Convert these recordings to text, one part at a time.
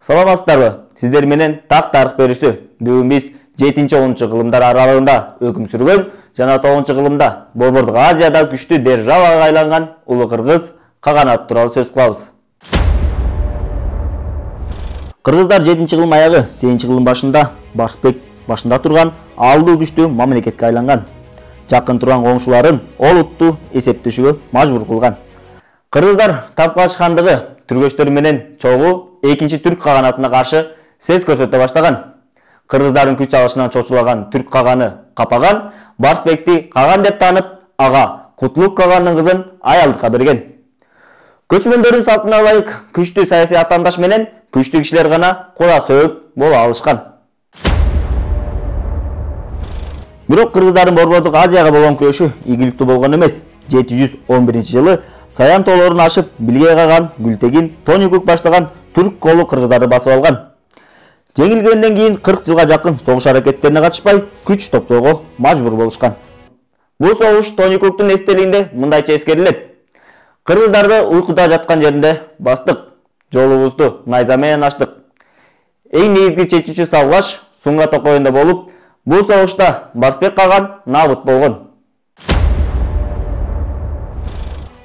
Саламатсыздарбы? Сиздер менен так тарых берүүсү. Бүгүн биз 7-10 кылымдар аралыгында өкүм сүргөн жана 9 кылымда Борбордук Азияда күчтүү державага айланган Улуу Кыргыз каганаты тууралуу сөз кылабыз. Кыргыздар 7-кылым аягы 8-кылым башында Барсбек башында турган алдуу күчтүү мамлекетке айланган. Жакын турган коңшуларын олутту эсептешүүгө мажбур кылган. Кыргыздар Тапкач хандыгы түргөчтөр менен чогуу 2 түрк каганатына каршы сес көрсөтө баштаган. Кыргыздардын күч алышынан чочулаган түрк каганы капаган Барсбекти каган деп таанып, ага Кутлук кагандын кызын аялдыкка берген. Көчмөндөрдүн салтына ылайык күчтүү саясий атаандаш менен күчтүү кишилер гана кула сөөп боло алышкан. Бирок кыргыздардын Борбордук Азияга болгон күрөшү ийгиликтүү болгон эмес. 711-жылы Саян тоолорун ашып Билгей каган Гүлтегин Тоникук баштаган түрк колу кыргыздарды басып алган. Жеңилгенден кийин 40 жылга жакын согуш аракеттерине катышпай күч топтоого мажбур болушкан. Бул согуш Тоникуктун эстелигинде мындайча эскерилет. Кыргыздарды уйкуда жаткан жеринде бастык, жолубузду найза менен ачтык. Эң негизги чечүүчү салгаш Сунга токойунда болуп, бул согушта Барсбек каган набыт болгон.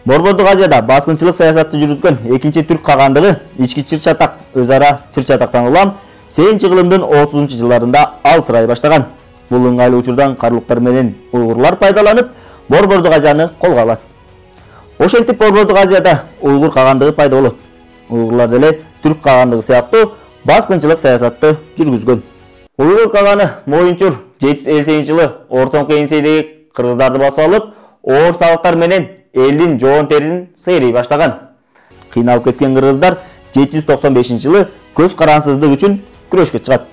Борбордук Азияда баскынчылык саясатты жүргүзгөн 2 түрк кагандыгы ички чыр-чатак өз ара чыр-чатактан улам 8-кылымдын 30-жылдарында алсырай баштаган. Бул ыңгайлуу учурдан карлыктар менен уйгурлар пайдаланып, Борбордук Азияны колго алат. Ошентип Борбордук Азияда уйгур кагандыгы пайда болот. Уйгурлар деле түрк кагандыгы сыяктуу баскынчылык саясатты жүргүзгөн. Уйгур каганы Моюнчур 758-жылы Ортоңку Энсейдеги кыргыздарды басып алып, оор салыктар менен элдин жоон терисин сыйрый баштаган. Кыйналып кеткен кыргыздар 795-жылы көз карансыздык үчүн күрөшкө чыгат.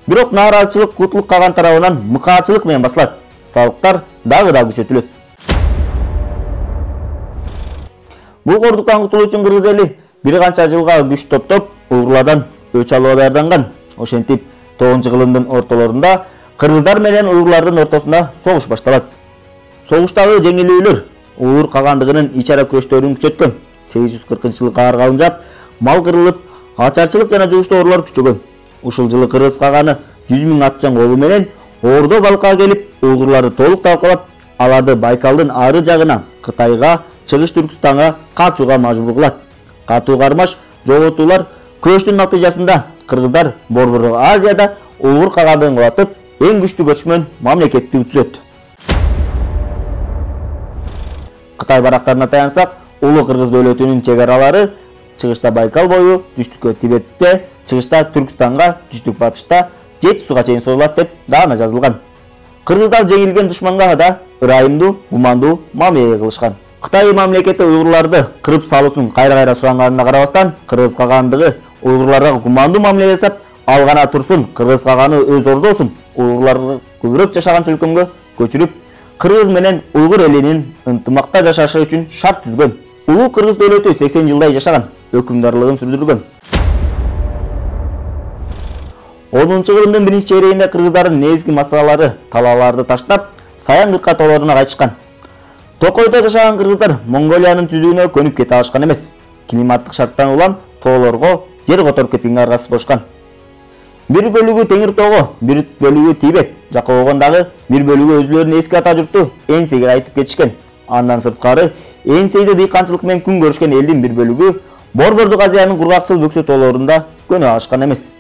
Бирок нааразычылык Кутлук каган тарабынан мыкаачылык менен басылат. Салыктар дагы да күчөтүлөт. Бул кордуктан кутулуу үчүн кыргыз эли бир канча жылга күч топтоп, уйгурлардан өч алууга даярданган. Ошентип 9-кылымдын ортолорунда кыргыздар менен уйгурлардын ортосунда согуш башталат. Согуштагы жеңилүүлөр уйгур кагандыгынын ичара күрөштөрүн күчөткөн. 840-жылы каар калынжап, мал кырылып, ачарчылык жана жугуштуу оорулар күчөгөн. Ушул жылы кыргыз каганы 100 000 атчан колу менен Ордо балкага келип, уйгурларды толук талкалап, аларды Байкалдын ары жагына, Кытайга, Чыгыш Түркстанга качууга мажбур кылат. Катуу кармаш жоготуулар күрөштүн натыйжасында кыргыздар Борбордук Азияда уйгур кагандыгын кулатып, эң күчтүү көчмөн мамлекетти түзөт. Кытай барактарына таянсак, Улуу Кыргыз дөөлөтүнүн чек аралары чыгышта Байкал бою, түштүккө Тибетте, чыгышта Түркстанга, түштүк батышта 7 суга чейин созулат деп даана жазылган. Кыргыздар жеңилген душманга да ырайымдуу, гумандуу мамиле кылышкан. Кытай мамлекети уйгурларды кырып салуусун кайра-кайра суранганына карабастан, кыргыз кагандыгы уйгурларга гумандуу мамиле жасап, ал гана турсун, кыргыз каганы өз ордосун, уйгурларды көбүрөөк жашаган чөлкөмгө көчүрүп, кыргыз менен уйгур элинин ынтымакта жашашы үчүн шарт түзгөн. Улуу Кыргыз дөөлөтү 80 жылдай жашаган, өкүмдарлыгын сүрдүргөн. 10-кылымдын биринчи чейрегинде кыргыздардын негизги маселалары талааларды таштап, Саян кырка тоолоруна кайтышкан. Токойдо жашаган кыргыздар Монголиянын түзүүнө көнүп кете алышкан эмес. Климаттык шарттан улам тоолорго жер которуп кеткенге аргасыз болушкан. Бир бөлүгү Теңир тоого, бир бөлүгү Тибет жакка болгондагы, бир бөлүгү өзүлөрүнүн эски ата журту Энсейге айтып кетишкен. Андан сырткары Энсейде дыйканчылык менен күн көрүшкөн элдин бир бөлүгү Борбордук Азиянын кургакчыл бөксө тоолорунда көнө алышкан эмес.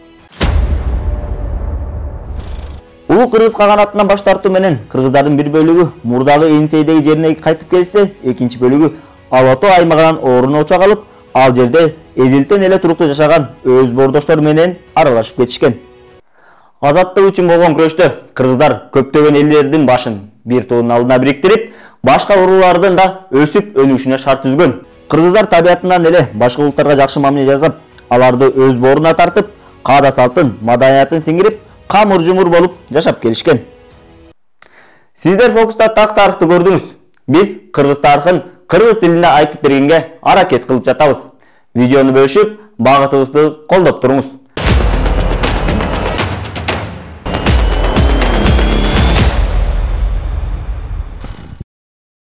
Улуу Кыргыз каганатынан баш тартуу менен кыргыздардын бир бөлүгү мурдагы Энсейдеги жерине кайтып келсе, экинчи бөлүгү Алатоо аймагынан орун очо калып, ал жерде эзилтен эле туруктуу жашаган өз бордоштор менен аралашып кетишкен. Азаттык үчүн болгон күрөштө кыргыздар көптөгөн элдердин башын бир туунун алдына бириктирип, башка уруулардын да өсүп өнүгүшүнө шарт түзгөн. Кыргыздар табиятынан эле башка улуттарга жакшы мамиле жасап, аларды өз бооруна тартып, каада салтын, маданиятын сиңирип, камыр-жумур болуп жашап келишкен. Сиздер фокуста так тарыхты көрдүңүз. Биз кыргыз тарыхын кыргыз тилинде айтып бергенге аракет кылып жатабыз. Видеону бөлүшүп, багытыбызды колдоп туруңуз.